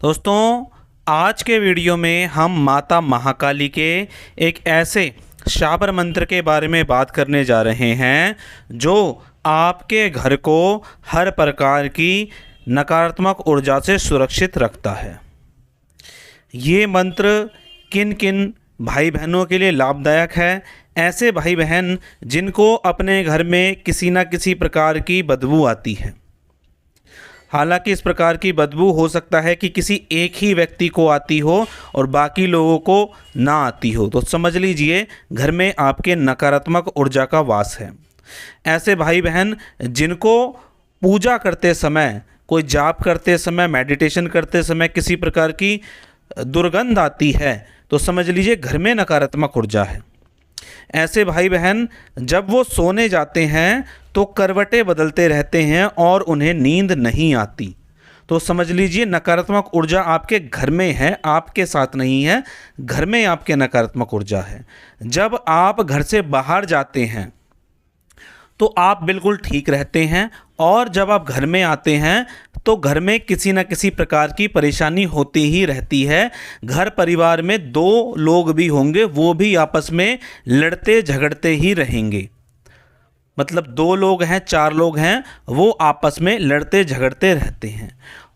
दोस्तों, आज के वीडियो में हम माता महाकाली के एक ऐसे शाबर मंत्र के बारे में बात करने जा रहे हैं जो आपके घर को हर प्रकार की नकारात्मक ऊर्जा से सुरक्षित रखता है। ये मंत्र किन किन भाई बहनों के लिए लाभदायक है? ऐसे भाई बहन जिनको अपने घर में किसी न किसी प्रकार की बदबू आती है। हालांकि इस प्रकार की बदबू हो सकता है कि किसी एक ही व्यक्ति को आती हो और बाकी लोगों को ना आती हो, तो समझ लीजिए घर में आपके नकारात्मक ऊर्जा का वास है। ऐसे भाई बहन जिनको पूजा करते समय, कोई जाप करते समय, मेडिटेशन करते समय किसी प्रकार की दुर्गंध आती है, तो समझ लीजिए घर में नकारात्मक ऊर्जा है। ऐसे भाई बहन जब वो सोने जाते हैं तो करवटें बदलते रहते हैं और उन्हें नींद नहीं आती, तो समझ लीजिए नकारात्मक ऊर्जा आपके घर में है, आपके साथ नहीं है। घर में आपके नकारात्मक ऊर्जा है। जब आप घर से बाहर जाते हैं तो आप बिल्कुल ठीक रहते हैं, और जब आप घर में आते हैं तो घर में किसी न किसी प्रकार की परेशानी होती ही रहती है। घर परिवार में दो लोग भी होंगे, वो भी आपस में लड़ते झगड़ते ही रहेंगे। मतलब दो लोग हैं, चार लोग हैं, वो आपस में लड़ते झगड़ते रहते हैं।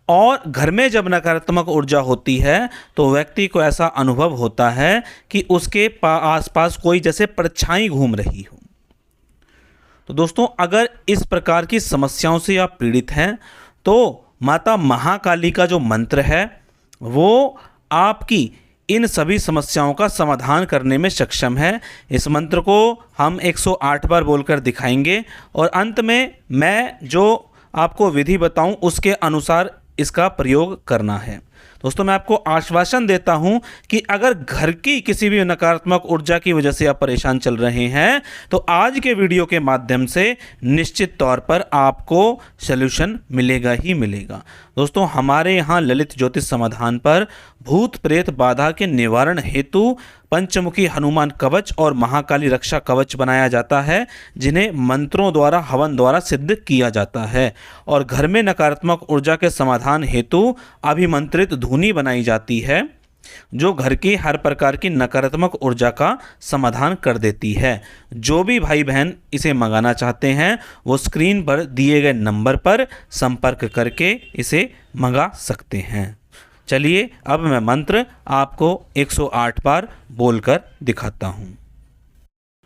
और घर में जब नकारात्मक ऊर्जा होती है तो व्यक्ति को ऐसा अनुभव होता है कि उसके आसपास कोई जैसे परछाई घूम रही हो। तो दोस्तों, अगर इस प्रकार की समस्याओं से आप पीड़ित हैं तो माता महाकाली का जो मंत्र है वो आपकी इन सभी समस्याओं का समाधान करने में सक्षम है। इस मंत्र को हम 108 बार बोलकर दिखाएंगे और अंत में मैं जो आपको विधि बताऊं उसके अनुसार इसका प्रयोग करना है। दोस्तों, मैं आपको आश्वासन देता हूं कि अगर घर की किसी भी नकारात्मक ऊर्जा की वजह से आप परेशान चल रहे हैं तो आज के वीडियो के माध्यम से निश्चित तौर पर आपको सलूशन मिलेगा ही मिलेगा। दोस्तों, हमारे यहाँ ललित ज्योतिष समाधान पर भूत प्रेत बाधा के निवारण हेतु पंचमुखी हनुमान कवच और महाकाली रक्षा कवच बनाया जाता है, जिन्हें मंत्रों द्वारा, हवन द्वारा सिद्ध किया जाता है। और घर में नकारात्मक ऊर्जा के समाधान हेतु अभिमंत्रित धुनी बनाई जाती है जो घर की हर प्रकार की नकारात्मक ऊर्जा का समाधान कर देती है। जो भी भाई बहन इसे मंगाना चाहते हैं वो स्क्रीन पर दिए गए नंबर पर संपर्क करके इसे मंगा सकते हैं। चलिए अब मैं मंत्र आपको 108 बार बोलकर दिखाता हूँ।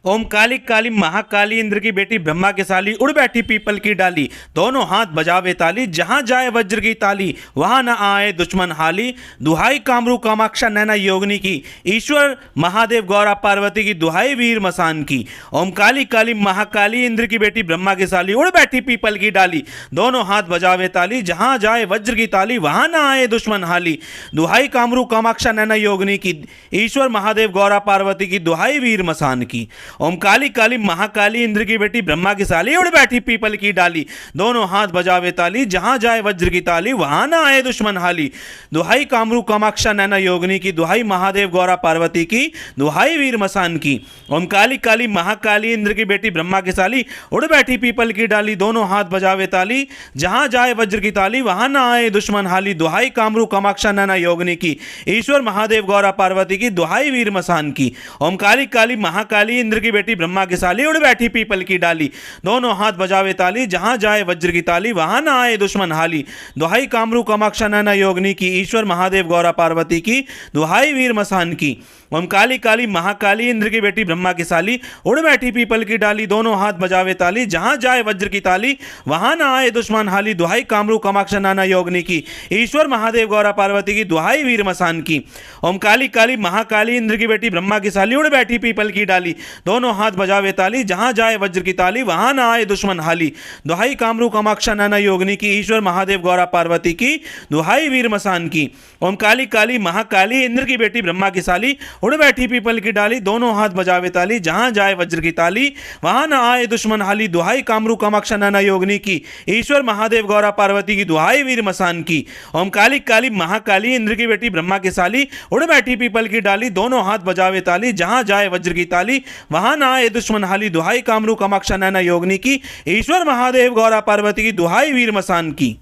ओम काली काली महाकाली, इंद्र की बेटी ब्रह्मा की साली, उड़ बैठी पीपल की डाली, दोनों हाथ बजावे ताली, जहां जाए वज्र की ताली, वहां न आए दुश्मन हाली। दुहाई कामरू कामाक्षा नैना योगिनी की, ईश्वर महादेव गौरा पार्वती की, दुहाई वीर मसान की। ओम काली काली महाकाली, इंद्र की बेटी ब्रह्मा की साली, उड़ बैठी पीपल की डाली, दोनों हाथ बजावे ताली, जहां जाए वज्र की ताली, वहां न आए दुश्मन हाली। दुहाई कामरू कामाक्षा नैना योगिनी की, ईश्वर महादेव गौरा पार्वती की, दुहाई वीर मसान की। ओम काली काली महाकाली, इंद्र की बेटी ब्रह्मा की साली, उड़ बैठी पीपल की डाली, दोनों हाथ बजावे ताली, जहां जाए वज्र की ताली, वहां ना आए दुश्मन हाली। दुहाई कामरू कामाक्षा नैना योगिनी की, दुहाई महादेव गौरा पार्वती की, दुहाई वीर मसान की। ओम काली काली महाकाली, इंद्र की बेटी ब्रह्मा की साली, उड़ बैठी पीपल की डाली, दोनों हाथ बजावे ताली, जहां जाए वज्र की ताली, वहां ना आए दुश्मन हाली। दुहाई कामरू कामाक्षा नैना योगिनी की, ईश्वर महादेव गौरा पार्वती की, दुहाई वीर मसान की। ओम काली काली महाकाली, इंद्र की बेटी ब्रह्मा की साली, उड़ बैठी पीपल की डाली, दोनों हाथ बजावे ताली, जहां जाए वज्र की ताली, वहां ना आए दुश्मन हाली। दुहाई कामरू कामाक्षा नैना योगिनी की, ईश्वर महादेव गौरा पार्वती की, दुहाई वीर मसान की। ओम काली काली महाकाली, इंद्र की बेटी ब्रह्मा की साली, उड़ बैठी पीपल की डाली, दोनों हाथ बजावे ताली, जहां जाए वज्र की ताली, वहां ना आए दुश्मन हाली। दुहाई कामरू कामाक्षा नैना योगिनी की, ईश्वर महादेव गौरा पार्वती की, दुहाई वीर मसान की। ओम काली काली महाकाली, इंद्र की बेटी ब्रह्मा की साली, उड़ बैठी पीपल की डाली, दोनों हाथ बजावे ताली, जहां जाए वज्र की ताली, वहां ना आए दुश्मन हाली। दुहाई कामरू कामाक्षा नैना योगिनी की, ईश्वर महादेव गौरा पार्वती की, दुहाई वीर मसान की। ओम काली काली महाकाली, इंद्र की बेटी ब्रह्मा की साली, उड़ बैठी पीपल की डाली, दोनों हाथ बजावे ताली, जहां जाए वज्र की ताली, वहां ना आए दुश्मन हाली। दुहाई कामरू कामाक्षा नैना योगिनी की, ईश्वर महादेव गौरा पार्वती की, दुहाई वीर मसान की। ओम काली काली महाकाली, इंद्र की बेटी ब्रह्मा की साली, उड़ बैठी पीपल की डाली, दोनों हाथ बजावे ताली, जहां जाए वज्र की ताली, वहां ना आए दुश्मन हाली। दुहाई कामरू कामाक्षा नैना योगिनी की, ईश्वर महादेव गौरा पार्वती की, दुहाई वीर मसान की।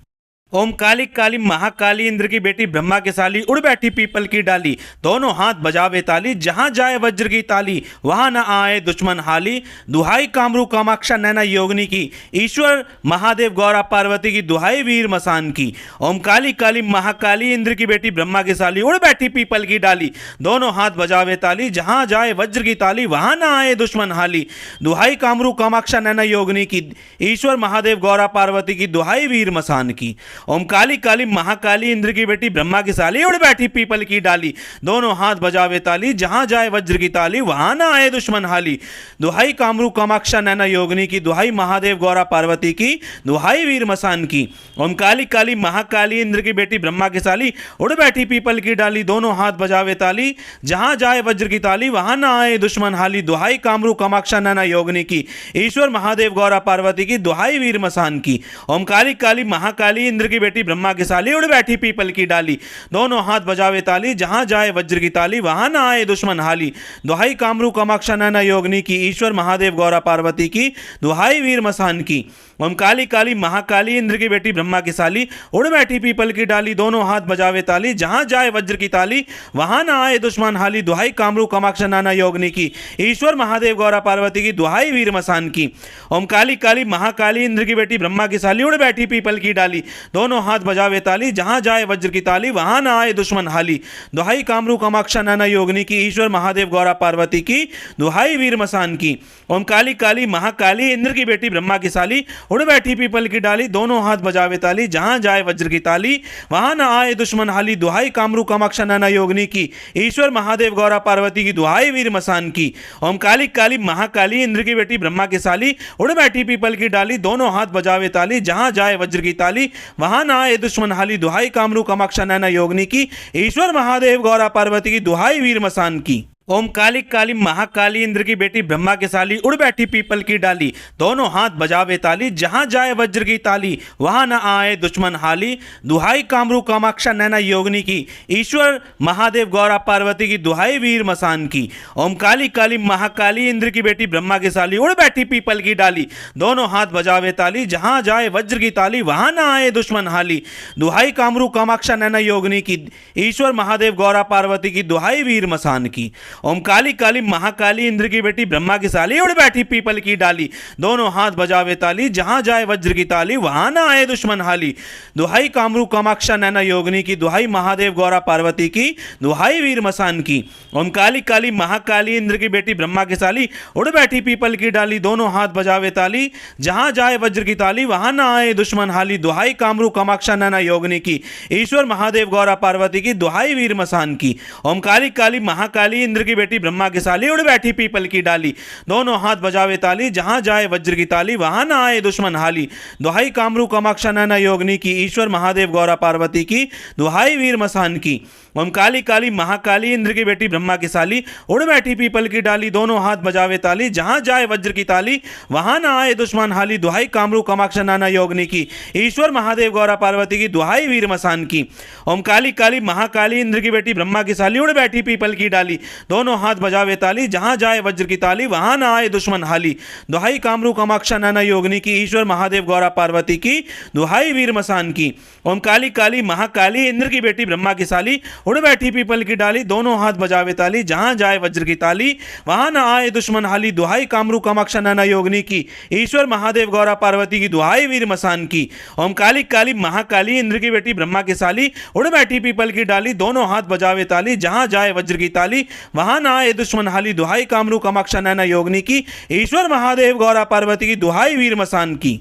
ओम काली काली महाकाली इंद्र की बेटी ब्रह्मा की साली उड़ बैठी पीपल की डाली, दोनों हाथ बजावे ताली, जहां जाए वज्र की ताली वहां न आए दुश्मन हाली। दुहाई कामरू कामाक्षा नैना योगिनी की, ईश्वर महादेव गौरा पार्वती की, दुहाई वीर मसान की। ओम काली काली महाकाली इंद्र की बेटी ब्रह्मा की साली उड़ बैठी पीपल की डाली, दोनों हाथ बजावे ताली, जहां जाए वज्र की ताली वहां न आए दुश्मन हाली। दुहाई कामरू कामाक्षा नैना योगिनी की, ईश्वर महादेव गौरा पार्वती की, दुहाई वीर मसान की। ओम काली काली महाकाली इंद्र की बेटी ब्रह्मा की साली उड़ बैठी पीपल की डाली, दोनों हाथ बजावे ताली, जहां जाए वज्र की ताली वहां ना आए दुश्मन हाली। दुहाई कामरू कामाक्षा नैना योगिनी की, दुहाई महादेव गौरा पार्वती की, दुहाई वीर मसान की। ओम काली काली महाकाली इंद्र की बेटी ब्रह्मा की साली उड़ बैठी पीपल की डाली, दोनों हाथ बजावे ताली, जहां जाए वज्र की ताली वहां ना आए दुश्मन हाली। दुहाई कामरू कामाक्षा नैना योगिनी की, ईश्वर महादेव गौरा पार्वती की, दुहाई वीर मसान की। ओम काली काली महाकाली इंद्र की बेटी ब्रह्मा की साली उड़ बैठी पीपल की डाली, दोनों हाथ बजावे ताली, जहां जाए वज्र की ताली वहां ना आए दुश्मन हाली। दुहाई कामरू कामाक्षा नैना योगिनी की, ईश्वर महादेव गौरा पार्वती की, दुहाई वीर मसान की। ओम काली काली महाकाली इंद्र की बेटी ब्रह्मा की साली उड़ बैठी पीपल की डाली, दोनों हाथ बजावे ताली, जहां जाए वज्र की ताली वहां ना आए दुश्मन हाली। दुहाई कामरू कामाक्षा नैना योगिनी की, ईश्वर महादेव गौरा पार्वती की, दुहाई वीर मसान की। ओम काली काली महाकाली इंद्र की बेटी ब्रह्मा की साली उड़ बैठी पीपल की डाली, दोनों हाथ बजावे ताली, जहां जाए वज्र की ताली वहां ना आए दुश्मन हाली। दुहाई कामरू कामाक्षा नैना योगिनी की, ईश्वर महादेव गौरा पार्वती की, दुहाई वीर मसान की। ओम काली काली महाकाली इंद्र की बेटी ब्रह्मा की साली उड़ बैठी पीपल की डाली, दोनों हाथ बजावे ताली, जहां जाए वज्र की ताली वहां ना आए दुश्मन हाली। दुहाई कामरू कामाक्षा नैना योगिनी की, ईश्वर महादेव गौरा पार्वती की, दुहाई वीर मसान की। ओम काली काली महाकाली इंद्र की बेटी ब्रह्मा की साली उड़ बैठी पीपल की डाली, दोनों हाथ बजावे ताली, जहां जाए वज्र की ताली वहां ना आए दुश्मन हाली। दुहाई कामरू कामाक्षा नैना योगिनी की, ईश्वर महादेव गौरा पार्वती की, दुहाई वीर मसान की। ओम काली काली महाकाली इंद्र की बेटी ब्रह्मा की साली उड़ बैठी पीपल की डाली, दोनों हाथ बजावे ताली, जहां जाए वज्र की ताली वहां न आए दुश्मन हाली। दुहाई कामरू कामाक्षा नैना योगिनी की, ईश्वर महादेव गौरा पार्वती की, दुहाई वीर मसान की। ओम काली काली महाकाली इंद्र की बेटी ब्रह्मा की साली उड़ बैठी पीपल की डाली, दोनों हाथ बजावे ताली, जहां जाए वज्र की ताली वहां न आए दुश्मन हाली। दुहाई कामरू कामाक्षा नैना योगिनी की, ईश्वर महादेव गौरा पार्वती की, दुहाई वीर मसान की। ओम काली काली महाकाली इंद्र की बेटी ब्रह्मा की साली उड़ बैठी पीपल की डाली, दोनों हाथ बजावे ताली, जहां जाए वज्र की ताली वहां ना आए दुश्मन हाली। दुहाई कामरू कामाक्षा नैना योगिनी की, दुहाई महादेव गौरा पार्वती की, दुहाई वीर मसान की। ओम काली काली महाकाली इंद्र की बेटी ब्रह्मा की साली उड़ बैठी पीपल की डाली, दोनों हाथ बजावे ताली, जहां जाए वज्र की ताली वहां ना आए दुश्मन हाली। दुहाई कामरू कामाक्षा नैना योगिनी की, ईश्वर महादेव गौरा पार्वती की, दुहाई वीर मसान की। ओम काली काली महाकाली इंद्र की बेटी ब्रह्मा की साली उड़ बैठी पीपल की डाली, दोनों हाथ बजावे ताली, जहां जाए वज्र की ताली वहां ना आए दुश्मन हाली। दुहाई कामरू कामाक्षा नैना योगिनी की, ईश्वर महादेव गौरा पार्वती की, दुहाई वीर मसान की। ओम काली काली महाकाली इंद्र की बेटी ब्रह्मा की साली उड़ बैठी पीपल की डाली, दोनों हाथ बजावे ताली, जहां जाए वज्र की ताली वहां ना आए दुश्मन हाली। दुहाई कामरू कामाक्षा नैना योगिनी की, ईश्वर महादेव गौरा पार्वती की, दुहाई वीर मसान की। ओम काली काली महाकाली इंद्र की बेटी ब्रह्मा की साली उड़ बैठी पीपल की डाली, दोनों हाथ बजावे ताली, जहां जाए वज्र की ताली वहां ना आए दुश्मन हाली। दुहाई कामरू कामाक्षा नैना योगिनी की, ईश्वर महादेव गौरा पार्वती की, दुहाई वीर मसान की। ओम काली काली महाकाली इंद्र की बेटी ब्रह्मा की साली उड़ बैठी पीपल की डाली, दोनों हाथ बजावे ताली, जहां जाए वज्र की ताली वहां ना आए दुश्मन हाली। दुहाई कामरू कामाक्षा नैना योगिनी की, ईश्वर महादेव गौरा पार्वती की, दुहाई वीर मसान की। ओम काली काली महाकाली इंद्र की बेटी ब्रह्मा की साली उड़ बैठी पीपल की डाली, दोनों हाथ बजावे ताली, जहां जाए वज्र की ताली वहां ना आए दुश्मन हाली। दुहाई कामरू कामाक्षा नैना योगिनी की, ईश्वर महादेव गौरा पार्वती की, दुहाई वीर मसान की।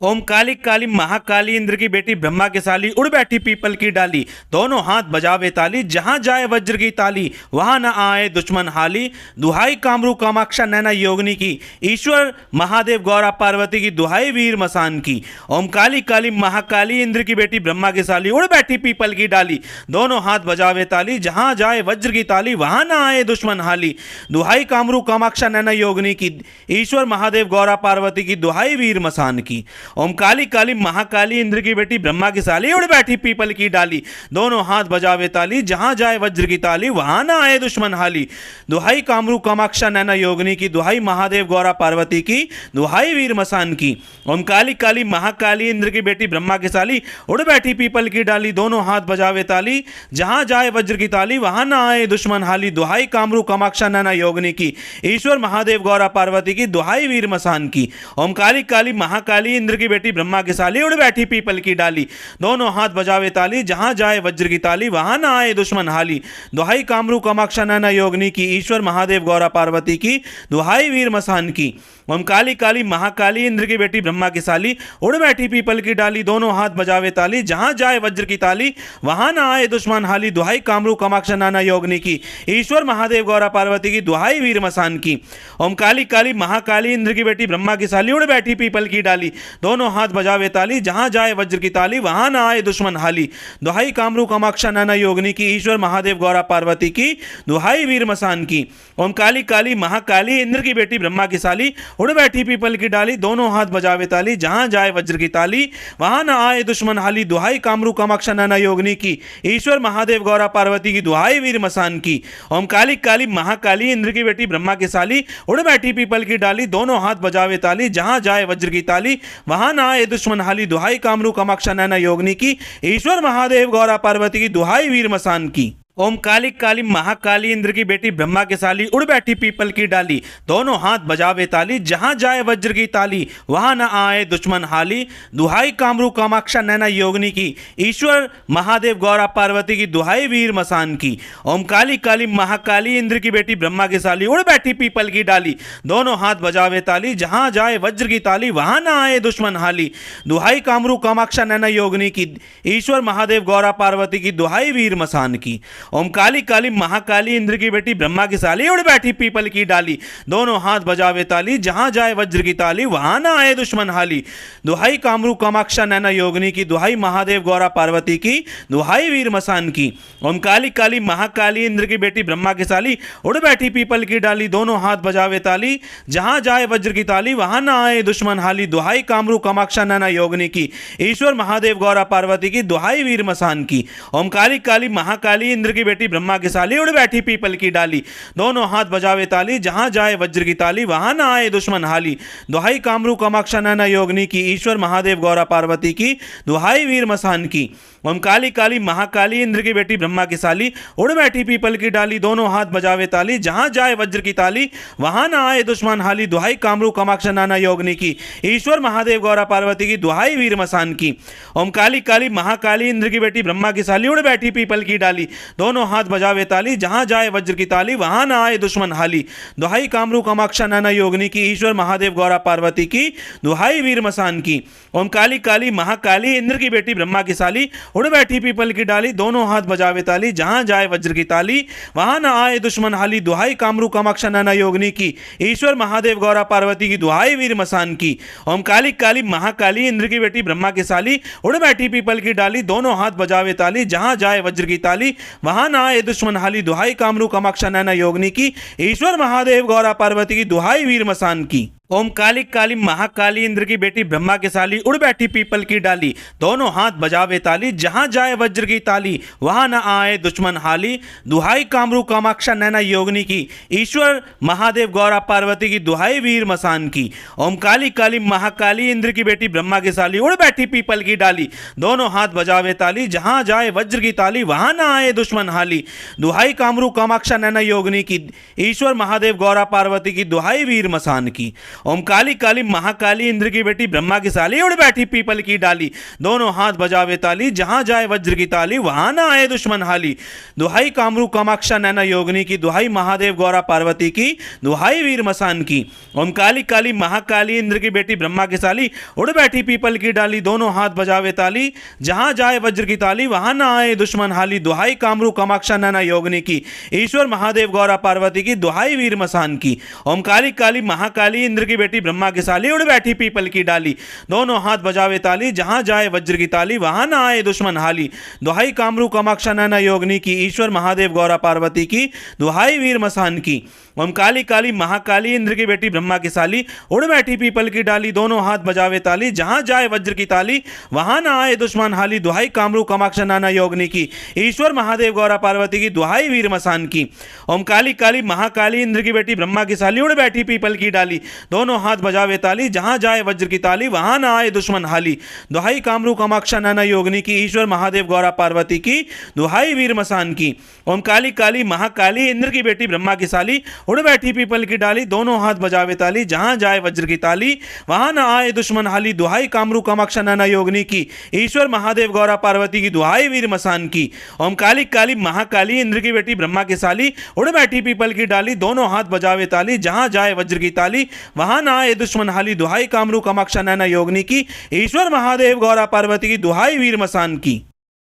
ओम काली काली महाकाली इंद्र की बेटी ब्रह्मा की साली उड़ बैठी पीपल की डाली, दोनों हाथ बजावे ताली, जहां जाए वज्र की ताली वहां न आए दुश्मन हाली। दुहाई कामरू कामाक्षा नैना योगिनी की, ईश्वर महादेव गौरा पार्वती की, दुहाई वीर मसान की। ओम काली काली महाकाली इंद्र की बेटी ब्रह्मा की साली उड़ बैठी पीपल की डाली, दोनों हाथ बजावे ताली, जहां जाए वज्र की ताली वहां न आए दुश्मन हाली। दुहाई कामरू कामाक्षा नैना योगिनी की, ईश्वर महादेव गौरा पार्वती की, दुहाई वीर मसान की। ओम काली काली महाकाली इंद्र की बेटी ब्रह्मा की साली उड़ बैठी पीपल की डाली, दोनों हाथ बजावे ताली, जहां जाए वज्र की ताली वहां ना आए दुश्मन हाली। दुहाई कामरू कामाक्षा नैना योगिनी की, दुहाई महादेव गौरा पार्वती की, दुहाई वीर मसान की। ओम काली काली महाकाली इंद्र की बेटी ब्रह्मा की साली उड़ बैठी पीपल की डाली, दोनों हाथ बजावे ताली, जहां जाए वज्र की ताली वहां ना आए दुश्मन हाली। दुहाई कामरू कामाक्षा नैना योगिनी की, ईश्वर महादेव गौरा पार्वती की, दुहाई वीर मसान की। ओम काली काली महाकाली इंद्र की बेटी ब्रह्मा की साली उड़ बैठी पीपल की डाली, दोनों हाथ बजावे ताली, जहां जाए वज्र की ताली वहां ना आए दुश्मन हाली। दुहाई कामरू कामाक्षा नैना योगिनी की, ईश्वर महादेव गौरा पार्वती की, दुहाई वीर मसान की। ओम काली काली महाकाली इंद्र की बेटी ब्रह्मा की साली उड़ बैठी पीपल की डाली, दोनों हाथ बजावे ताली, जहां जाए वज्र की ताली वहां ना आए दुश्मन हाली। दुहाई कामरू कामाक्षा नैना योगिनी की, ईश्वर महादेव गौरा पार्वती की, दुहाई वीर मसान की। ओम काली काली महाकाली इंद्र की बेटी ब्रह्मा की साली उड़ बैठी पीपल की डाली, दोनों हाथ बजावे ताली, जहां जाए वज्र की ताली वहां ना आए दुश्मन हाली। दुहाई कामरू कामाक्षा नैना योगिनी की, ईश्वर महादेव गौरा पार्वती की, दुहाई वीर मसान की। ओम काली काली महाकाली इंद्र की बेटी ब्रह्मा की साली उड़ बैठी पीपल की डाली, दोनों हाथ बजावे ताली, जहां जाए वज्र की ताली वहां ना आए दुश्मन हाली। दुहाई कामरू कामाक्षा नैना योगिनी की, ईश्वर महादेव गौरा पार्वती की, दुहाई वीर मसान की। ओम काली काली महाकाली इंद्र की बेटी ब्रह्मा की साली उड़ बैठी पीपल की डाली, दोनों हाथ बजावे ताली, जहां जाए वज्र की ताली वहां ना आए दुश्मन हाली। दुहाई कामरू कामाक्षा नैना योगिनी की, ईश्वर महादेव गौरा पार्वती की, दुहाई वीर मसान की। ओम काली काली महाकाली इंद्र की बेटी ब्रह्मा की साली उड़ बैठी पीपल की डाली, दोनों हाथ बजावे ताली, जहां जाए वज्र की ताली वहां न आए दुश्मन हाली। दुहाई कामरू कामाक्षा नैना योगिनी की, ईश्वर महादेव गौरा पार्वती की, दुहाई वीर मसान की। ओम काली काली महाकाली इंद्र की बेटी ब्रह्मा की साली उड़ बैठी पीपल की डाली, दोनों हाथ बजावे ताली, जहां जाए वज्र की ताली वहां न आए दुश्मन हाली। दुहाई कामरू कामाक्षा नैना योगिनी की, ईश्वर महादेव गौरा पार्वती की, दुहाई वीर मसान की। ओम काली काली महाकाली इंद्र की बेटी ब्रह्मा की साली उड़ बैठी पीपल की डाली, दोनों हाथ बजावे ताली, जहां जाए वज्र की ताली वहां ना आए दुश्मन हाली। दुहाई कामरू कामाक्षा नैना योगिनी की, दुहाई महादेव गौरा पार्वती की, दुहाई वीर मसान की। ओम काली काली महाकाली इंद्र की बेटी ब्रह्मा की साली उड़ बैठी पीपल की डाली, दोनों हाथ बजावे ताली, जहां जाए वज्र की ताली वहां ना आए दुश्मन हाली। दुहाई कामरू कामाक्षा नैना योगिनी की, ईश्वर महादेव गौरा पार्वती की, दुहाई वीर मसान की। ओम काली काली महाकाली इंद्र की बेटी ब्रह्मा की साली उड़ बैठी पीपल की डाली, दोनों हाथ बजावे ताली, जहां जाए वज्र की ताली वहां ना आए दुश्मन हाली। दुहाई कामरू कामाक्षा नैना योगिनी की, ईश्वर महादेव गौरा पार्वती की, दुहाई वीर मसान की। ओम काली काली महाकाली इंद्र की बेटी ब्रह्मा की साली उड़ बैठी पीपल की डाली, दोनों हाथ बजावे ताली, जहां जाए वज्र की ताली वहां ना आए दुश्मन हाली। दुहाई कामरू कामाक्षा नैना योगिनी की, ईश्वर महादेव गौरा पार्वती की, दुहाई वीर मसान की। ओम काली काली महाकाली इंद्र की बेटी ब्रह्मा की साली उड़ बैठी पीपल की डाली, दोनों हाथ बजावे ताली, जहां जाए वज्र की ताली वहां ना आए दुश्मन हाली। दुहाई कामरू कामाक्षा नैना योगिनी की, ईश्वर महादेव गौरा पार्वती की, दुहाई वीर मसान की। ओम काली काली महाकाली इंद्र की बेटी ब्रह्मा की साली उड़ बैठी पीपल की डाली, दोनों हाथ बजावे ताली, जहां जाए वज्र की ताली वहां ना आए दुश्मन हाली। दुहाई कामरू कामाक्षा नैना योगिनी की, ईश्वर महादेव गौरा पार्वती की, दुहाई वीर मसान की। ओम काली काली महाकाली इंद्र की बेटी ब्रह्मा की साली उड़ बैठी पीपल की डाली, दोनों हाथ बजावे ताली, जहां जाए वज्र की ताली वहां ना आए दुश्मन हाली। दुहाई कामरू कामाक्षा नैना योगिनी की, ईश्वर महादेव गौरा पार्वती की, दुहाई वीर मसान की। ओम काली काली महाकाली इंद्र की बेटी ब्रह्मा की साली उड़ बैठी पीपल की डाली, दोनों हाथ बजावे ताली, जहां जाए वज्र की ताली वहां न आए दुश्मन हाली। दुहाई कामरू कामाक्षा नैना योगिनी की, ईश्वर महादेव गौरा पार्वती की, दुहाई वीर मसान की। ओम काली काली महाकाली इंद्र की बेटी ब्रह्मा की साली उड़ बैठी पीपल की डाली, दोनों हाथ बजावे ताली, जहां जाए वज्र की ताली वहां न आए दुश्मन हाली। दुहाई कामरू कामाक्षा नैना योगिनी की, ईश्वर महादेव गौरा पार्वती की, दुहाई वीर मसान की। ओम काली काली महाकाली इंद्र की बेटी ब्रह्मा की साली उड़ बैठी पीपल की डाली, दोनों हाथ बजावे ताली, जहां जाए वज्र की ताली वहां ना आए दुश्मन हाली। दुहाई कामरू कामाक्षा नैना योगिनी की, दुहाई महादेव गौरा पार्वती की, दुहाई वीर मसान की। ओम काली काली महाकाली इंद्र की बेटी ब्रह्मा की साली उड़ बैठी पीपल की डाली, दोनों हाथ बजावे ताली, जहां जाए वज्र की ताली वहां ना आए दुश्मन हाली। दुहाई कामरू कामाक्षा नैना योगिनी की, ईश्वर महादेव गौरा पार्वती की, दुहाई वीर मसान की। ओम काली काली महाकाली इंद्र की बेटी ब्रह्मा की साली उड़ बैठी पीपल की डाली, दोनों हाथ बजावे ताली, जहां जाए वज्र की ताली वहां ना आए दुश्मन हाली। दुहाई कामरू कामाक्षा नैना योगिनी की, ईश्वर महादेव गौरा पार्वती की, दुहाई वीर मसान की। ओम काली काली महाकाली इंद्र की बेटी ब्रह्मा की साली, उड़ बैठी पीपल की डाली, दोनों हाथ बजावे ताली, जहां जाए वज्र की ताली, वहां ना आए दुश्मन हाली, दुहाई कामरू कामाक्षा नाना योगिनी की, ईश्वर महादेव गौरा पार्वती की, दुहाई वीर मसान की। ओम काली काली महाकाली इंद्र की बेटी ब्रह्मा की साली, उड़ बैठी पीपल की डाली, दोनों हाथ बजावे ताली, जहां जाए वज्र की ताली, वहां ना आए दुश्मन हाली, दुहाई कामरू कामाक्षा नाना योगिनी की, ईश्वर महादेव गौरा पार्वती की, दुहाई वीर मसान की। ओम काली काली महाकाली इंद्र की बेटी ब्रह्मा की साली, उड़ बैठी पीपल की डाली, दोनों हाथ बजावे ताली, जहां जाए वज्र की ताली, वहां ना आए दुश्मन हाली, दुहाई कामरू कामाक्षा नाना योगिनी की, ईश्वर महादेव गौरा पार्वती की, दुहाई वीर मसान की। ओम काली काली महाकाली इंद्र की बेटी ब्रह्मा की साली, उड़ बैठी पीपल की डाली, दोनों हाथ बजावे ताली, जहां जाए वज्र की ताली, वहां ना आए दुश्मन हाली, दुहाई कामरू कामाक्षा नाना योगिनी की, ईश्वर महादेव गौरा पार्वती की, दुहाई वीर मसान की।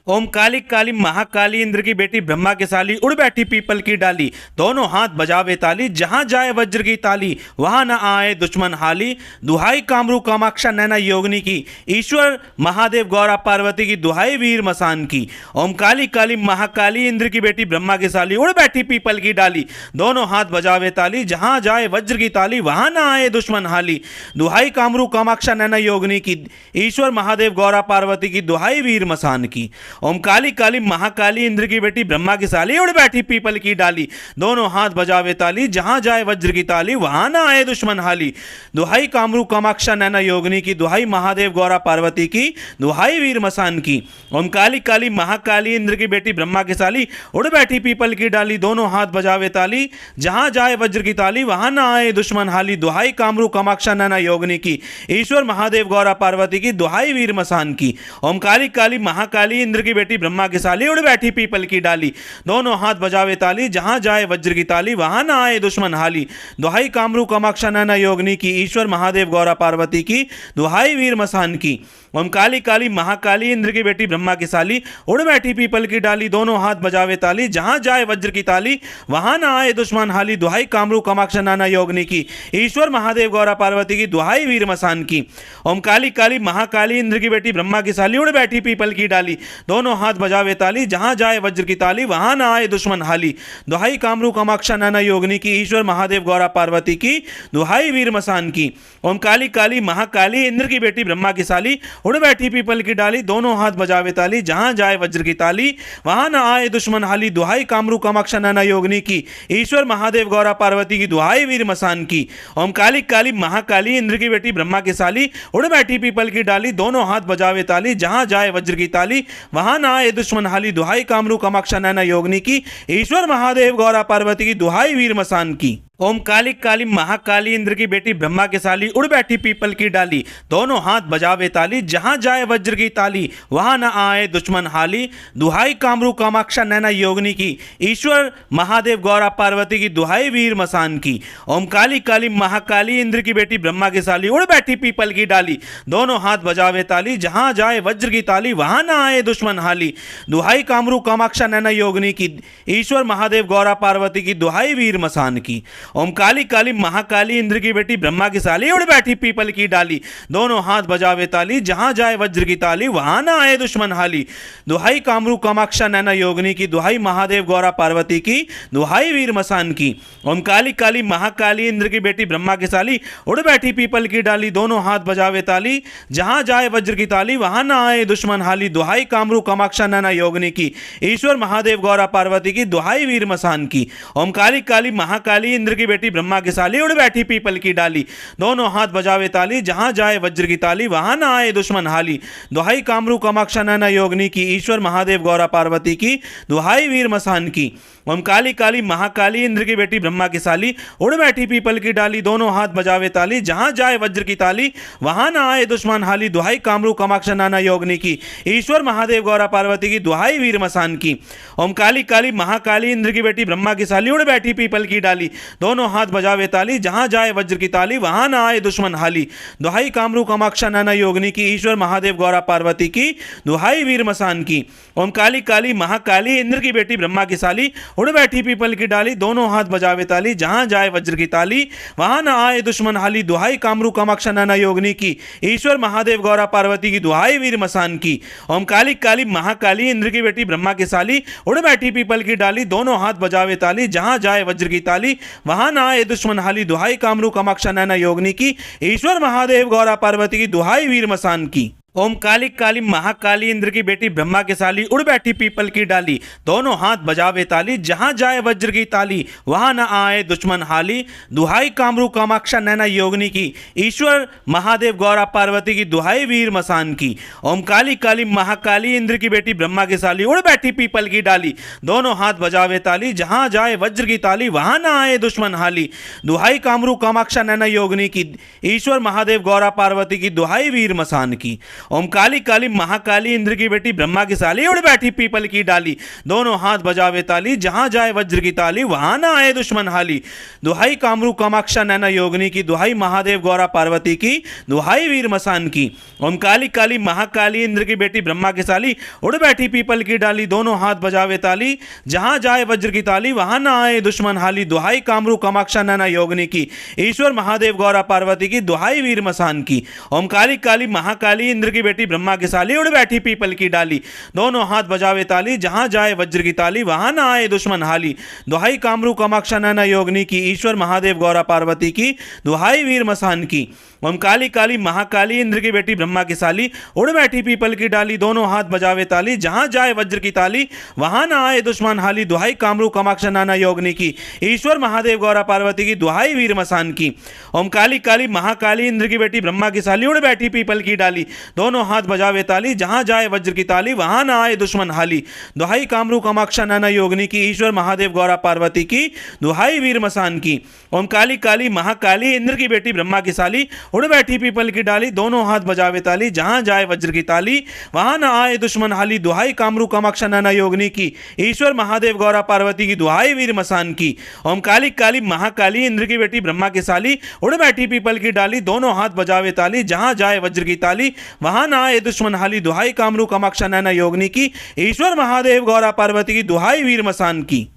ओम काली काली महाकाली इंद्र की बेटी ब्रह्मा की साली, उड़ बैठी पीपल की डाली, दोनों हाथ बजावे ताली, जहां जाए वज्र की ताली, वहां न आए दुश्मन हाली, दुहाई कामरू कामाक्षा नैना योगिनी की, ईश्वर महादेव गौरा पार्वती की, दुहाई वीर मसान की। ओम काली काली महाकाली इंद्र की बेटी ब्रह्मा की साली, उड़ बैठी पीपल की डाली, दोनों हाथ बजावे ताली, जहां जाए वज्र की ताली, वहां न आए दुश्मन हाली, दुहाई कामरू कामाक्षा नैना योगिनी की, ईश्वर महादेव गौरा पार्वती की, दुहाई वीर मसान की। ओम काली काली महाकाली इंद्र की बेटी ब्रह्मा की साली, उड़ बैठी पीपल की डाली, दोनों हाथ बजावे ताली, जहां जाए वज्र की ताली, वहां ना आए दुश्मन हाली, दुहाई कामरू कामाक्षा नैना योगिनी की, दुहाई महादेव गौरा पार्वती की, दुहाई वीर मसान की। ओम काली काली महाकाली इंद्र की बेटी ब्रह्मा की साली, उड़ बैठी पीपल की डाली, दोनों हाथ बजावे ताली, जहां जाए वज्र की ताली, वहां ना आए दुश्मन हाली, दुहाई कामरू कामाक्षा नैना योगिनी की, ईश्वर महादेव गौरा पार्वती की, दुहाई वीर मसान की। ओम काली काली महाकाली इंद्र की बेटी ब्रह्मा की साली, उड़ बैठी पीपल की डाली, दोनों हाथ बजावे ताली, जहां जाए वज्र की ताली, वहां ना आए दुश्मन हाली, दुहाई कामरू कामाक्षा नैना योगिनी की, ईश्वर महादेव गौरा पार्वती की, दुहाई वीर मसान की। ओम काली काली महाकाली इंद्र की बेटी ब्रह्मा की साली, उड़ बैठी पीपल की डाली, दोनों हाथ बजावे ताली, जहां जाए वज्र की ताली, वहां ना आए दुश्मन हाली, दुहाई कामरू कामाक्षा नाना योगिनी की, ईश्वर महादेव गौरा पार्वती की, दुहाई वीर मसान की। ओम काली काली महाकाली इंद्र की बेटी ब्रह्मा की साली, उड़ बैठी पीपल की डाली, दोनों हाथ बजावे ताली, जहां जाए वज्र की ताली, वहां ना आए दुश्मन हाली, दुहाई कामरू कामाक्षा नाना योगिनी की, ईश्वर महादेव गौरा पार्वती की, दुहाई वीर मसान की। ओम काली काली महाकाली इंद्र की बेटी ब्रह्मा की साली, उड़ बैठी पीपल की डाली, दोनों हाथ बजावे ताली, जहां जाए वज्र की ताली, वहां ना आए दुश्मन हाली, दुहाई कामरू कामाक्षा नाना योगिनी की, ईश्वर महादेव गौरा पार्वती की, दुहाई वीर मसान की। ओम काली काली महाकाली इंद्र की बेटी ब्रह्मा की साली, उड़ बैठी पीपल की डाली, दोनों हाथ बजावे ताली, जहां जाए वज्र की ताली, वहां ना आए दुश्मन हाली, दुहाई कामरू कामाक्षा नैना योगिनी की, ईश्वर महादेव गौरा पार्वती की, दुहाई वीर मसान की। ओम काली काली महाकाली इंद्र की बेटी ब्रह्मा की साली, उड़ बैठी पीपल की डाली, दोनों हाथ बजावे ताली, जहां जाए वज्र की ताली, वहां न आए दुश्मन हाली, दुहाई कामरू कामाक्षा नैना योगिनी की, ईश्वर महादेव गौरा पार्वती की, दुहाई वीर मसान की। ओम काली काली महाकाली इंद्र की बेटी ब्रह्मा की साली, उड़ बैठी पीपल की डाली, दोनों हाथ बजावे ताली, जहां जाए वज्र की ताली, वहां न आए दुश्मन हाली, दुहाई कामरू कामाक्षा नैना योगिनी की, ईश्वर महादेव गौरा पार्वती की, दुहाई वीर मसान की। ओम काली काली महाकाली इंद्र की बेटी ब्रह्मा की साली, उड़ बैठी पीपल की डाली, दोनों हाथ बजावे ताली, जहां जाए वज्र की ताली, वहां ना आए दुश्मन हाली, दुहाई कामरू कामाक्षा नैना योगिनी की, दुहाई महादेव गौरा पार्वती की, दुहाई वीर मसान की। ओम काली काली महाकाली इंद्र की बेटी ब्रह्मा की साली, उड़ बैठी पीपल की डाली, दोनों हाथ बजावे ताली, जहां जाए वज्र की ताली, वहां ना आए दुश्मन हाली, दुहाई कामरू कामाक्षा नैना योगिनी की, ईश्वर महादेव गौरा पार्वती की, दुहाई वीर मसान की। ओम काली काली महाकाली इंद्र की बेटी ब्रह्मा की साली, उड़ बैठी पीपल की डाली, दोनों हाथ बजावे ताली, जहां जाए वज्र की ताली, वहां ना आए दुश्मन हाली, दुहाई कामरू कामाक्षा नैना योगिनी की, ईश्वर महादेव गौरा पार्वती की, दुहाई वीर मसान की। ओम काली काली महाकाली इंद्र की बेटी ब्रह्मा की साली, उड़ बैठी पीपल की डाली, दोनों हाथ बजावे ताली, जहां जाए वज्र की ताली, वहां ना आए दुश्मन हाली, दुहाई कामरू कामाक्षा नैना योगिनी की, ईश्वर महादेव गौरा पार्वती की, दुहाई वीर मसान की। ओम काली काली महाकाली इंद्र की बेटी ब्रह्मा की साली, उड़ बैठी पीपल की डाली, दोनों हाथ बजावे ताली, जहां जाए वज्र की ताली, वहां ना आए दुश्मन हाली, दुहाई कामरू कामाक्षा नैना योगिनी की, ईश्वर महादेव गौरा पार्वती की, दुहाई वीर मसान की। ओम काली काली महाकाली इंद्र की बेटी ब्रह्मा की साली, उड़ बैठी पीपल की डाली, दोनों हाथ बजावे ताली, जहां जाए वज्र की ताली, वहां ना आए दुश्मन हाली, दुहाई कामरू कामाक्षा नैना योगिनी की, ईश्वर महादेव गौरा पार्वती की, दुहाई वीर मसान की। ओम काली काली महाकाली इंद्र की बेटी ब्रह्मा की साली, उड़ बैठी पीपल की डाली, दोनों हाथ बजावे ताली, जहां जाए वज्र की ताली, वहां वहां ना आए दुश्मन हाली, दुहाई कामरू कामाक्षा नैना योगिनी की, ईश्वर महादेव गौरा पार्वती की, दुहाई वीर मसान की। ओम काली काली महाकाली इंद्र की बेटी ब्रह्मा के साली, उड़ बैठी पीपल की डाली, दोनों हाथ बजावे ताली, जहां जाए वज्र की ताली, वहां न आए दुश्मन हाली, दुहाई कामरू कामाक्षा नैना योगिनी की, ईश्वर महादेव गौरा पार्वती की, दुहाई वीर मसान की। ओम काली काली महाकाली इंद्र की बेटी ब्रह्मा के साली, उड़ बैठी पीपल की डाली, दोनों हाथ बजावे ताली, जहां जाए वज्र की ताली, वहां न आए दुश्मन हाली, दुहाई कामरू कामाक्षा नैना योगिनी की, ईश्वर महादेव गौरा पार्वती की, दुहाई वीर मसान की। ओम काली काली महाकाली इंद्र की बेटी ब्रह्मा की साली, उड़ बैठी पीपल की डाली, दोनों हाथ बजावे ताली, जहां जाए वज्र की ताली, वहां ना आए दुश्मन हाली, दुहाई कामरू कामाक्षा नैना योगिनी की, दुहाई महादेव गौरा पार्वती की, दुहाई वीर मसान की। ओम काली काली महाकाली इंद्र की बेटी ब्रह्मा की साली, उड़ बैठी पीपल की डाली, दोनों हाथ बजावे ताली, जहां जाए वज्र की ताली, वहां ना आए दुश्मन हाली, दुहाई कामरू कामाक्षा नैना योगिनी की, ईश्वर महादेव गौरा पार्वती की, दुहाई वीर मसान की। ओम काली काली महाकाली इंद्र की बेटी ब्रह्मा की साली, उड़ बैठी पीपल की डाली, दोनों हाथ बजावे ताली, जहां जाए वज्र की ताली, वहां ना आए दुश्मन हाली, दुहाई कामरू कामाक्षा नैना योगिनी की, ईश्वर महादेव गौरा पार्वती की, दुहाई वीर मसान की। ओम काली काली महाकाली इंद्र की बेटी ब्रह्मा की साली, उड़ बैठी पीपल की डाली, दोनों हाथ बजावे ताली, जहां जाए वज्र की ताली, वहां ना आए दुश्मन हाली, दुहाई कामरू कामाक्षा नैना योगिनी की, ईश्वर महादेव गौरा पार्वती की, दुहाई वीर मसान की। ओम काली काली महाकाली इंद्र की बेटी ब्रह्मा की साली, उड़ बैठी पीपल की डाली, दोनों हाथ बजावे ताली, जहां जाए वज्र की ताली, वहां ना आए दुश्मन हाली, दुहाई कामरू कामाक्षा नैना योगिनी की, ईश्वर महादेव गौरा पार्वती की, दुहाई वीर मसान की। ओम काली काली महाकाली इंद्र की बेटी ब्रह्मा की साली, उड़ बैठी पीपल की डाली, दोनों हाथ बजावे ताली, जहां जाए वज्र की ताली, वहां ना आए दुश्मन हाली, दुहाई कामरू कामाक्षा नैना योगिनी की, ईश्वर महादेव गौरा पार्वती की, दुहाई वीर मसान की। ओम काली काली महाकाली इंद्र की बेटी ब्रह्मा की साली, उड़ बैठी पीपल की डाली, दोनों हाथ बजावे ताली, जहां जाए वज्र की ताली, वहां ना आए दुश्मन हाली, दुहाई कामरू कामाक्षा नैना योगिनी की, ईश्वर महादेव गौरा पार्वती की, दुहाई वीर मसान की।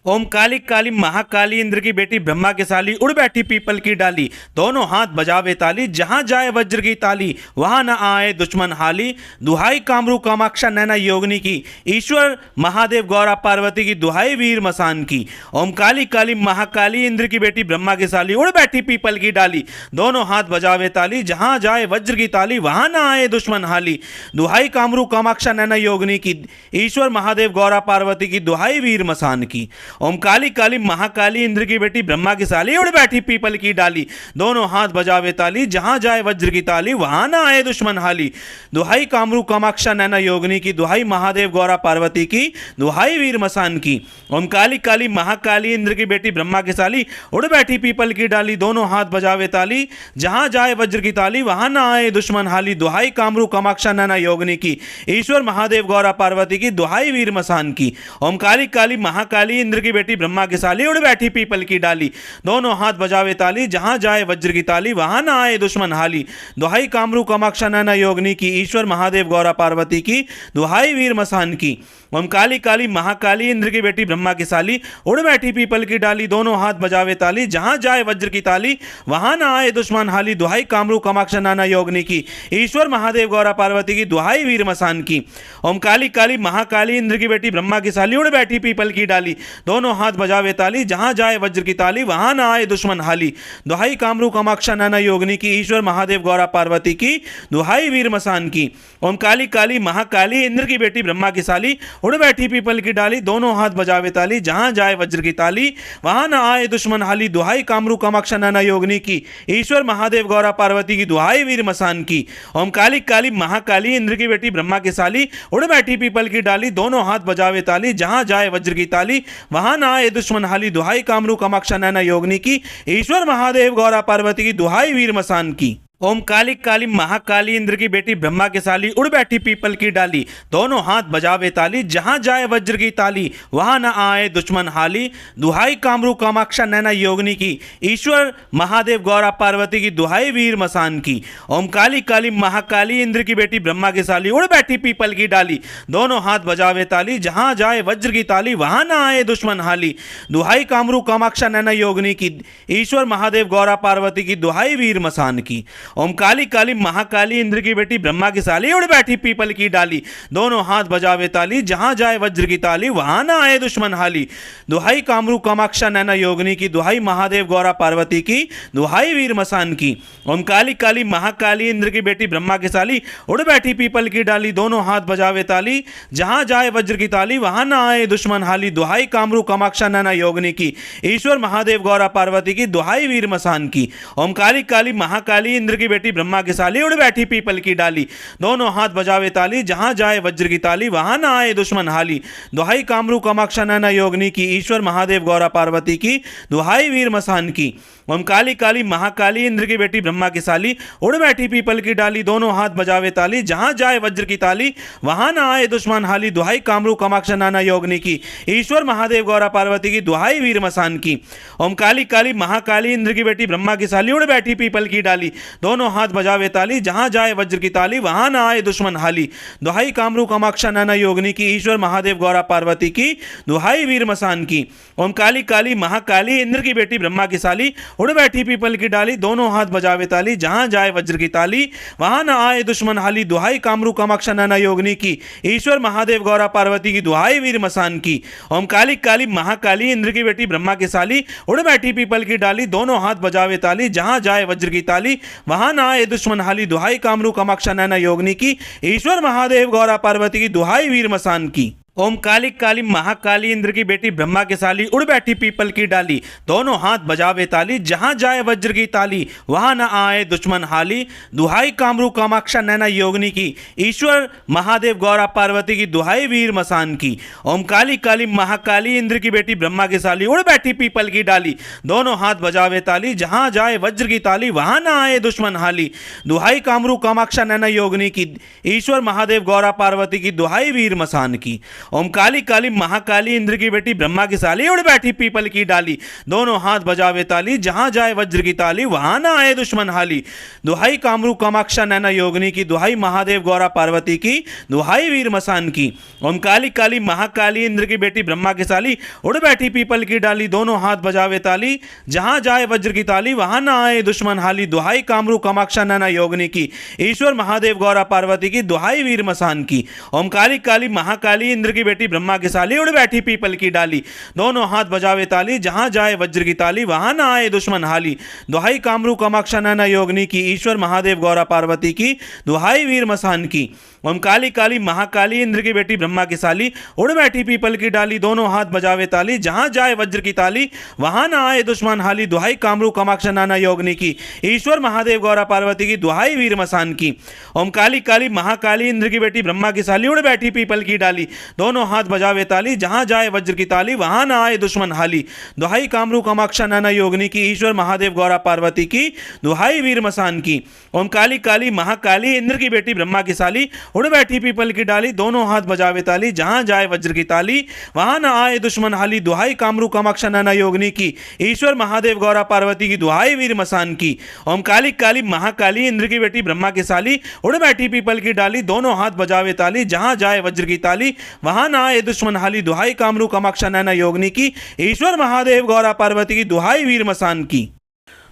ओम काली काली महाकाली इंद्र की बेटी ब्रह्मा के साली, उड़ बैठी पीपल की डाली, दोनों हाथ बजावे ताली, जहां जाए वज्र की ताली, वहां न आए दुश्मन हाली, दुहाई कामरू कामाक्षा नैना योगिनी की, ईश्वर महादेव गौरा पार्वती की, दुहाई वीर मसान की। ओम काली काली महाकाली इंद्र की बेटी ब्रह्मा की साली, उड़ बैठी पीपल की डाली, दोनों हाथ बजावे ताली, जहां जाए वज्र की ताली, वहां न आए दुश्मन हाली, दुहाई कामरू कामाक्षा नैना योगिनी की, ईश्वर महादेव गौरा पार्वती की, दुहाई वीर मसान की। ओम काली काली महाकाली इंद्र की बेटी ब्रह्मा की साली, उड़ बैठी पीपल की डाली, दोनों हाथ बजावे ताली, जहां जाए वज्र की ताली, वहां ना आए दुश्मन हाली, दुहाई कामरू कामाक्षा नैना योगिनी की, दुहाई महादेव गौरा पार्वती की, दुहाई वीर मसान की। ओम काली काली महाकाली इंद्र की बेटी ब्रह्मा की साली, उड़ बैठी पीपल की डाली, दोनों हाथ बजावे ताली, जहां जाए वज्र की ताली, वहां ना आए दुश्मन हाली, दुहाई कामरू कामाक्षा नैना योगिनी की, ईश्वर महादेव गौरा पार्वती की, दुहाई वीर मसान की। ओम काली काली महाकाली इंद्र की बेटी ब्रह्मा की साली, उड़ बैठी पीपल की डाली, दोनों हाथ बजावे ताली, जहां जाए वज्र की ताली, वहां ना आए दुश्मन हाली, दुहाई कामरू कामाक्षा नैना योगिनी की, ईश्वर महादेव गौरा पार्वती की, दुहाई वीर मसान की। ओम काली काली महाकाली इंद्र की बेटी ब्रह्मा की साली, उड़ बैठी पीपल की डाली, दोनों हाथ बजावे ताली, जहां जाए वज्र की ताली, वहां ना आए दुश्मन हाली, दुहाई कामरू कामाक्षा नैना योगिनी की, ईश्वर महादेव गौरा पार्वती की, दुहाई वीर मसान की। ओम काली काली महाकाली इंद्र की बेटी ब्रह्मा की साली, उड़ बैठी पीपल की डाली, दोनों हाथ बजावे ताली, जहां जाए वज्र की ताली, वहां ना आए दुश्मन हाली, दुहाई कामरू कामाक्षा नैना योगिनी की, ईश्वर महादेव गौरा पार्वती की, दुहाई वीर मसान की। ओम काली काली महाकाली इंद्र की बेटी ब्रह्मा की साली, उड़ बैठी पीपल की डाली, दोनों हाथ बजावे ताली, जहां जाए वज्र की ताली, वहां ना आए दुश्मन हाली, दुहाई कामरू कामाक्षा नैना योगिनी की, ईश्वर महादेव गौरा पार्वती की, दुहाई वीर मसान की। ओम काली काली महाकाली इंद्र की बेटी ब्रह्मा की साली, उड़ बैठी पीपल की डाली, दोनों हाथ बजावे ताली, जहां जाए वज्र की ताली, वहां ना आए दुश्मन हाली, दुहाई कामरू कामाक्षा नैना योगिनी की, ईश्वर महादेव गौरा पार्वती की, दुहाई वीर मसान की। ओम काली काली महाकाली इंद्र की बेटी ब्रह्मा की साली, उड़ बैठी पीपल की डाली, दोनों हाथ बजावे ताली, जहां जाए वज्र की ताली, वहां न आए दुश्मन हाली, दुहाई कामरू कामाक्षा नैना योगिनी की, ईश्वर महादेव गौरा पार्वती की, दुहाई वीर मसान की। ओम काली काली महाकाली इंद्र की बेटी ब्रह्मा की साली, उड़ बैठी पीपल की डाली, दोनों हाथ बजावे ताली, जहां जाए वज्र की ताली, वहां न आए दुश्मन हाली, दुहाई कामरू कामाक्षा नैना योगिनी की, ईश्वर महादेव गौरा पार्वती की, दुहाई वीर मसान की। ओम काली काली महाकाली इंद्र की बेटी ब्रह्मा की साली उड़ बैठी पीपल की डाली, दोनों हाथ बजावे ताली, जहां जाए वज्र की ताली वहां ना आए दुश्मन हाली। दुहाई कामरू कामाक्षा नैना योगिनी की, दुहाई महादेव गौरा पार्वती की, दुहाई वीर मसान की। ओम काली काली महाकाली इंद्र की बेटी ब्रह्मा की साली उड़ बैठी पीपल की डाली, दोनों हाथ बजावे ताली, जहां जाए वज्र की ताली वहां ना आए दुश्मन हाली। दुहाई कामरू कामाक्षा नैना योगिनी की, ईश्वर महादेव गौरा पार्वती की, दुहाई वीर मसान की। ओम काली काली महाकाली इंद्र की बेटी ब्रह्मा की साली उड़ बैठी पीपल की डाली, दोनों हाथ बजावे ताली, जहां जाए वज्र की ताली वहां ना आए दुश्मन हाली। दुहाई कामरू कामाक्षा नैना योगिनी की, ईश्वर महादेव गौरा पार्वती की, दुहाई वीर मसान की। ओम काली काली महाकाली इंद्र की बेटी ब्रह्मा की साली उड़ बैठी पीपल की डाली, दोनों हाथ बजावे ताली, जहां जाए वज्र की ताली वहां ना आए दुश्मन हाली। दुहाई कामरू कामाक्षा नैना योगिनी की, ईश्वर महादेव गौरा पार्वती की, दुहाई वीर मसान की। ओम काली काली महाकाली इंद्र की बेटी ब्रह्मा की साली उड़ बैठी पीपल की डाली, दोनों हाथ बजावे ताली, जहां जाए वज्र की ताली वहां ना आए दुश्मन हाली। दुहाई कामरू कामाक्षा नैना योगिनी की, ईश्वर महादेव गौरा पार्वती की, दुहाई वीर मसान की। ओम काली काली महाकाली इंद्र की बेटी ब्रह्मा की साली उड़ बैठी पीपल की डाली, दोनों हाथ बजावे ताली, जहां जाए वज्र की ताली वहां ना आए दुश्मन हाली। दुहाई कामरू कामाक्षा नैना योगिनी की, ईश्वर महादेव गौरा पार्वती की, दुहाई वीर मसान की। ओम काली काली महाकाली इंद्र की बेटी ब्रह्मा की साली उड़ बैठी पीपल की डाली, दोनों हाथ बजावे ताली, जहां जाए वज्र की ताली वहां ना आए दुश्मन हाली। दुहाई कामरू कामाक्षा नैना योगिनी की, ईश्वर महादेव गौरा पार्वती की, दुहाई वीर मसान की। ओम काली काली महाकाली इंद्र की बेटी ब्रह्मा की साली उड़ बैठी पीपल की डाली, दोनों हाथ बजावे ताली, जहां जाए वज्र की ताली वहां न आए दुश्मन हाली। दुहाई कामरू कामाक्षा नैना योगिनी की, ईश्वर महादेव गौरा पार्वती की, दुहाई वीर मसान की। ओम काली काली महाकाली इंद्र की बेटी ब्रह्मा की साली उड़ बैठी पीपल की डाली, दोनों हाथ बजावे ताली, जहां जाए वज्र की ताली वहां न आए दुश्मन हाली। दुहाई कामरू कामाक्षा नैना योगिनी की, ईश्वर महादेव गौरा पार्वती की, दुहाई वीर मसान की। ओम काली काली महाकाली इंद्र की बेटी ब्रह्मा की साली उड़ बैठी पीपल की डाली, दोनों हाथ बजावे ताली, जहां जाए वज्र की ताली वहां ना आए दुश्मन हाली। दुहाई कामरू कामाक्षा नैना योगिनी की, दुहाई महादेव गौरा पार्वती की, दुहाई वीर मसान की। ओम काली काली महाकाली इंद्र की बेटी ब्रह्मा की साली उड़ बैठी पीपल की डाली, दोनों हाथ बजावे ताली, जहां जाए वज्र की ताली वहां ना आए दुश्मन हाली। दुहाई कामरू कामाक्षा नैना योगिनी की, ईश्वर महादेव गौरा पार्वती की, दुहाई वीर मसान की। ओम काली काली महाकाली इंद्र की बेटी ब्रह्मा की साली उड़ बैठी पीपल की डाली, दोनों हाथ बजावे ताली, जहां जाए वज्र की ताली वहां ना आए दुश्मन हाली। दुहाई कामरू कामाक्षा नैना योगिनी की, ईश्वर महादेव गौरा पार्वती की, दुहाई वीर मसान की। ओम काली काली महाकाली इंद्र की बेटी ब्रह्मा की साली उड़ बैठी पीपल की डाली, दोनों हाथ बजावे ताली, जहां जाए वज्र की ताली वहां ना आए दुश्मन हाली। दुहाई कामरू कामाक्षा नैना योगिनी की, ईश्वर महादेव गौरा पार्वती की, दुहाई वीर मसान की। ओम काली काली महाकाली इंद्र की बेटी ब्रह्मा की साली उड़ बैठी पीपल की डाली, दोनों हाथ बजावे ताली, जहां जाए वज्र की ताली वहां ना आए दुश्मन हाली। दुहाई कामरू कामाक्षा नैना योगिनी की, ईश्वर महादेव गौरा पार्वती की, दुहाई वीर मसान की। ओम काली काली महाकाली इंद्र की बेटी ब्रह्मा की साली उड़ बैठी पीपल की डाली, दोनों हाथ बजावे ताली, जहां जाए वज्र की ताली वहां ना आए दुश्मन हाली। दुहाई कामरू कामाक्षा नैना योगिनी की, ईश्वर महादेव गौरा पार्वती की, दुहाई वीर मसान की। ओम काली काली महाकाली इंद्र की बेटी ब्रह्मा की साली उड़ बैठी पीपल की डाली, दोनों हाथ बजावे ताली, जहां जाए वज्र की ताली वहां ना आए दुश्मन हाली। दुहाई कामरू कामाक्षा नैना योगिनी की, ईश्वर महादेव गौरा पार्वती की, दुहाई वीर मसान की।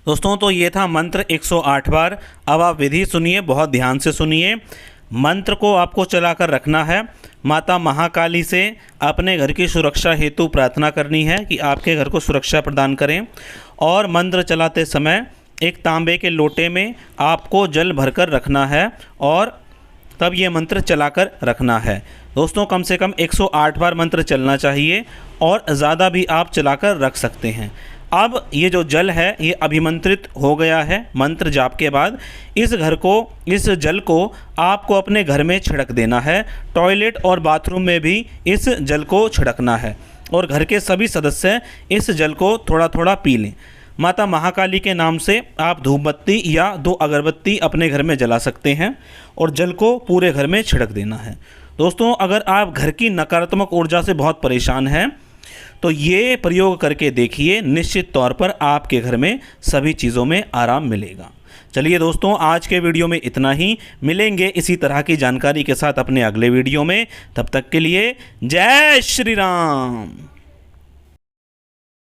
दोस्तों, तो ये था मंत्र 108 बार। अब आप विधि सुनिए, बहुत ध्यान से सुनिए। मंत्र को आपको चलाकर रखना है। माता महाकाली से अपने घर की सुरक्षा हेतु प्रार्थना करनी है कि आपके घर को सुरक्षा प्रदान करें। और मंत्र चलाते समय एक तांबे के लोटे में आपको जल भरकर रखना है और तब ये मंत्र चलाकर रखना है। दोस्तों, कम से कम 108 बार मंत्र चलना चाहिए और ज़्यादा भी आप चलाकर रख सकते हैं। अब ये जो जल है ये अभिमंत्रित हो गया है मंत्र जाप के बाद। इस जल को आपको अपने घर में छिड़क देना है। टॉयलेट और बाथरूम में भी इस जल को छिड़कना है और घर के सभी सदस्य इस जल को थोड़ा थोड़ा पी लें। माता महाकाली के नाम से आप धूपबत्ती या 2 अगरबत्ती अपने घर में जला सकते हैं और जल को पूरे घर में छिड़क देना है। दोस्तों, अगर आप घर की नकारात्मक ऊर्जा से बहुत परेशान हैं तो ये प्रयोग करके देखिए, निश्चित तौर पर आपके घर में सभी चीज़ों में आराम मिलेगा। चलिए दोस्तों, आज के वीडियो में इतना ही। मिलेंगे इसी तरह की जानकारी के साथ अपने अगले वीडियो में। तब तक के लिए जय श्री राम।